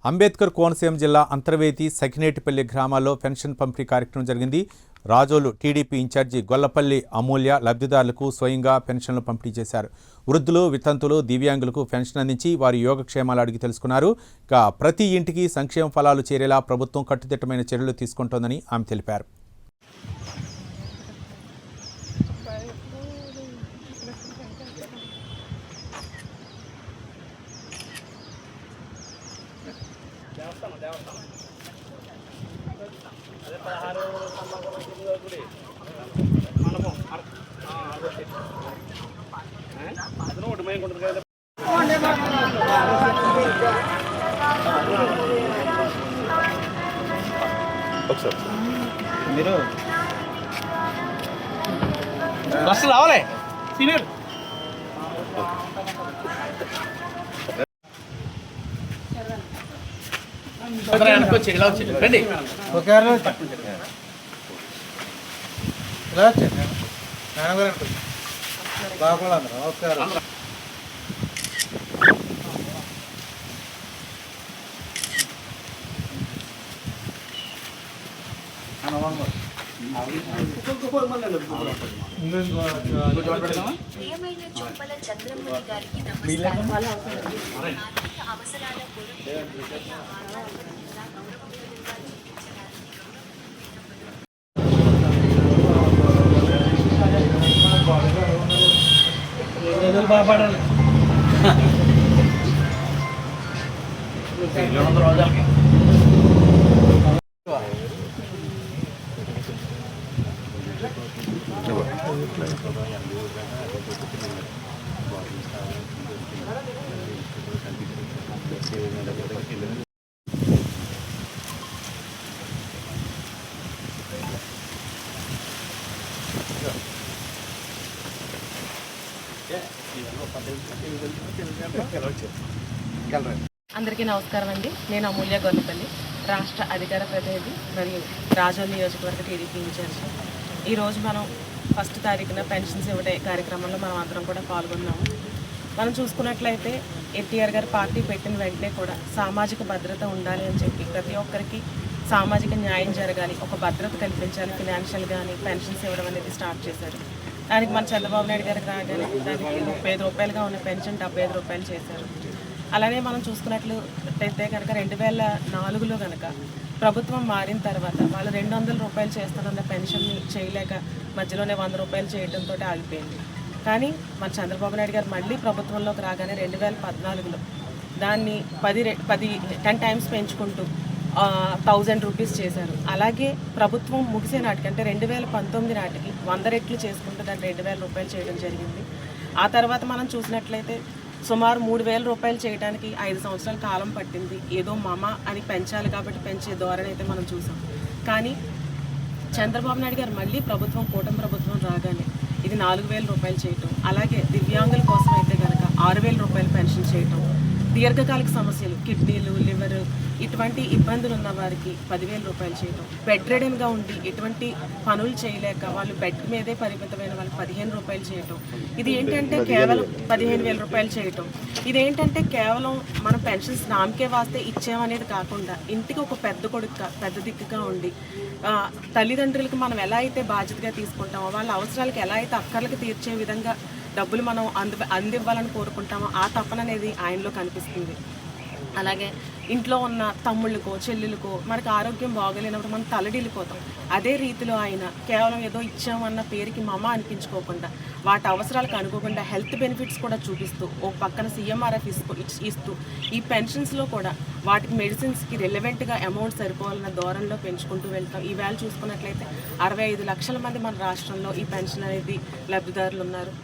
అంబేద్కర్ కోనసీమ జిల్లా అంతర్వేది సకినేటిపల్లి గ్రామాల్లో పెన్షన్ పంపిణీ కార్యక్రమం జరిగింది. రాజోలు టీడీపీ ఇన్ఛార్జి గొల్లపల్లి అమూల్య లబ్ధిదారులకు స్వయంగా పెన్షన్లు పంపిణీ చేశారు. వృద్ధులు, వితంతులు, దివ్యాంగులకు పెన్షన్ అందించి వారి యోగక్షేమాలు అడిగి తెలుసుకున్నారు. ఇక ప్రతి ఇంటికి సంక్షేమ ఫలాలు చేరేలా ప్రభుత్వం కట్టుదిట్టమైన చర్యలు తీసుకుంటోందని ఆమె తెలిపారు. మీరు బస్సు రావాలి సీనియర్ ఇలా వచ్చి రండి. ఓకే ఇలా వచ్చి నాన్నగారు బాగుంది అందరూ ఓకే. బాగుపడాలి రోజులకి అందరికీ నమస్కారం అండి. నేను అమూల్య గొల్లపల్లి, రాష్ట్ర అధికార ప్రతినిధి మరియు రాజోల్ నియోజకవర్గ టీడీపీ ఇన్ఛార్జ్. ఈరోజు మనం 1వ తారీఖున పెన్షన్స్ ఇవ్వడే కార్యక్రమంలో మనం అందరం కూడా పాల్గొన్నాము. మనం చూసుకున్నట్లయితే ఎన్టీఆర్ గారు పార్టీ పెట్టిన వెంటనే కూడా సామాజిక భద్రత ఉండాలి అని చెప్పి ప్రతి ఒక్కరికి సామాజిక న్యాయం జరగాలి, ఒక భద్రత కల్పించాలి, ఫినాన్షియల్ కానీ పెన్షన్స్ ఇవ్వడం అనేది స్టార్ట్ చేశారు. దానికి మన చంద్రబాబు నాయుడు గారికి రాగానే దానికి 35 రూపాయలుగా ఉన్న పెన్షన్ 75 రూపాయలు చేశారు. అలానే మనం చూసుకున్నట్లయితే కనుక 2004లో కనుక ప్రభుత్వం మారిన తర్వాత వాళ్ళు 200 రూపాయలు చేస్తానన్న పెన్షన్ని చేయలేక మధ్యలోనే 100 రూపాయలు చేయడంతో ఆగిపోయింది. కానీ మన చంద్రబాబు నాయుడు గారు మళ్ళీ ప్రభుత్వంలోకి రాగానే 2014లో దాన్ని 10 టైమ్స్ పెంచుకుంటూ 1000 రూపీస్ చేశారు. అలాగే ప్రభుత్వం ముగిసే నాటికి అంటే 2019 నాటికి 100 రెట్లు చేసుకుంటూ దాన్ని 2000 రూపాయలు చేయడం జరిగింది. ఆ తర్వాత మనం చూసినట్లయితే సుమారు 3000 రూపాయలు చేయడానికి 5 సంవత్సరాల కాలం పట్టింది. ఏదో మమ అని పెంచాలి కాబట్టి పెంచే ధోరణి అయితే మనం చూసాం. కానీ చంద్రబాబు నాయుడు గారు మళ్ళీ కూటమి ప్రభుత్వం రాగానే ఇది 4000 రూపాయలు చేయటం, అలాగే దివ్యాంగుల కోసం అయితే కనుక 6000 రూపాయలు పెన్షన్ చేయటం, దీర్ఘకాలిక సమస్యలు కిడ్నీలు, లివర్ ఇటువంటి ఇబ్బందులు ఉన్న వారికి 10,000 రూపాయలు చేయటం, బెడ్ రెడీగా ఉండి ఎటువంటి పనులు చేయలేక వాళ్ళు బెడ్ మీదే పరిమితమైన వాళ్ళకి 15 రూపాయలు చేయటం. ఇది ఏంటంటే కేవలం 15,000 రూపాయలు చేయటం. ఇదేంటంటే కేవలం మనం పెన్షన్స్ నామకే వాస్తే ఇచ్చామనేది కాకుండా ఇంటికి ఒక పెద్ద కొడుకుగా పెద్ద దిక్కుగా ఉండి తల్లిదండ్రులకు మనం ఎలా అయితే బాధ్యతగా తీసుకుంటామో వాళ్ళ అవసరాలకు ఎలా అయితే అక్కర్లకు తీర్చే విధంగా డబ్బులు మనం అందివ్వాలని కోరుకుంటామో ఆ తపన అనేది ఆయనలో కనిపిస్తుంది. అలాగే ఇంట్లో ఉన్న తమ్ముళ్ళకో చెల్లెలకో మనకు ఆరోగ్యం బాగోలేనప్పుడు మనం తలడిల్లిపోతాం. అదే రీతిలో ఆయన కేవలం ఏదో ఇచ్చామన్న పేరుకి మమ అనిపించుకోకుండా వాటి అవసరాలకు అనుకోకుండా హెల్త్ బెనిఫిట్స్ కూడా చూపిస్తూ ఓ పక్కన CMRF ఇస్తూ ఈ పెన్షన్స్లో కూడా వాటికి మెడిసిన్స్కి రెలవెంట్గా అమౌంట్ సరిపోవాలన్న ధోరణిలో పెంచుకుంటూ వెళ్తాం. ఈవేళ చూసుకున్నట్లయితే 65 లక్షల మంది మన రాష్ట్రంలో ఈ పెన్షన్ అనేది లబ్ధిదారులు ఉన్నారు.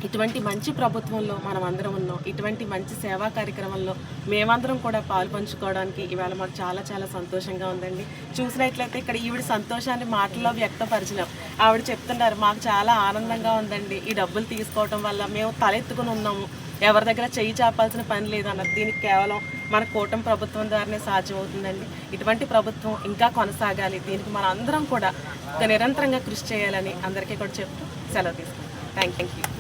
ఇటువంటి మంచి ప్రభుత్వంలో మనం అందరం ఉన్నాం. ఇటువంటి మంచి సేవా కార్యక్రమంలో మేమందరం కూడా పాల్పంచుకోవడానికి ఇవాళ మాకు చాలా చాలా సంతోషంగా ఉందండి. చూసినట్లయితే ఇక్కడ ఈవిడ సంతోషాన్ని మాటల్లో వ్యక్తపరిచినాం. ఆవిడ చెప్తున్నారు మాకు చాలా ఆనందంగా ఉందండి, ఈ డబ్బులు తీసుకోవడం వల్ల మేము తలెత్తుకుని ఉన్నాము, ఎవరి దగ్గర చెయ్యి చాపాల్సిన పని లేదన్నారు. దీనికి కేవలం మన కూటమి ప్రభుత్వం ద్వారానే సాధ్యమవుతుందండి. ఇటువంటి ప్రభుత్వం ఇంకా కొనసాగాలి, దీనికి మన అందరం కూడా నిరంతరంగా కృషి చేయాలని అందరికీ కూడా చెప్తూ సెలవు తీసుకుంటాం. Thank you.